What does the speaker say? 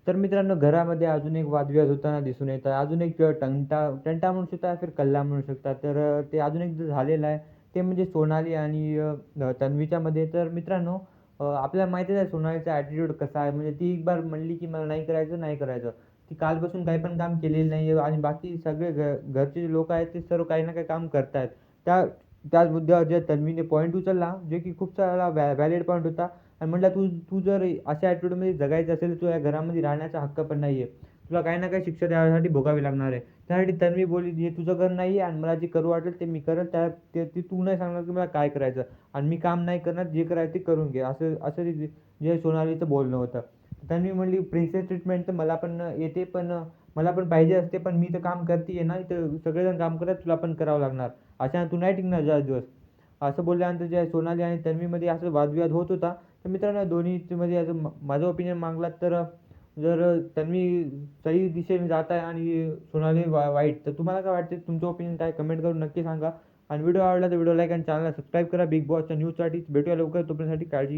तर मित्रांनो, घरामध्ये अजून एक वादविवाद होताना दिसून येत आहे. अजून एक तंटा म्हणू शकता, फिर कल्ला म्हणू शकता. तर ते अजून एक जो झालेला आहे, ते म्हणजे सोनाली आणि तन्वीच्यामध्ये. तर मित्रांनो, आपल्याला माहितीच आहे सोनालीचा ॲटिट्यूड कसा आहे. म्हणजे ती एक बार म्हणली, की मला नाही करायचं, नाही करायचं. ती कालपासून काही पण काम केलेलं नाही आहे आणि बाकी सगळे घरचे जे लोकं आहेत, ते सर्व काही ना काही काम करतायत. त्या त्याच मुद्द्यावर जे तन्वीने पॉइंट उचलला, जे की खूप सारा व्हॅलिड पॉइंट होता. आणि म्हटलं, "तू तू जर अशा ॲटिट्यूडमध्ये जगायचं असेल, तर तुला या घरामध्ये राहण्याचा हक्क पण नाही आहे. तुला काही ना काही शिक्षा त्यासाठी भोगावी लागणार आहे." त्यासाठी तन्वी बोलली, "हे तुझं घर नाही आहे आणि मला जे करू वाटेल ते मी करेल. ते तू नाही सांगणार की मला काय करायचं आणि मी काम नाही करणार. जे करायचं ते करून घे." असं असं जे सोनालीचं बोलणं होतं. तन्वी म्हणली, "प्रिन्सेस ट्रीटमेंट तर मला पण येते, पण मला पण पाहिजे असते. पण मी तर काम करते ना, इथं सगळेजण काम करतात, तुला पण करावं लागणार. अशाने तू नाही टिकणार जास्त दिवस." असं बोलल्यानंतर जे सोनाली आणि तन्वीमध्ये असं वादविवाद होत होता. तर मित्रांनो, दोन्हीमध्ये असं माझं ओपिनियन मागलात तर जर तन्वी सही दिशेने जात आहे आणि सोनाली वाईट, तर तुम्हाला काय वाटते? तुमचं ओपिनियन काय कमेंट करून नक्की सांगा. आणि व्हिडिओ आवडला तर व्हिडिओ लाईक आणि चॅनलला सबस्क्राईब करा. बिग बॉसच्या न्यूजसाठी भेटूया लवकर. तोपर्यंतसाठी काळजी घ्या.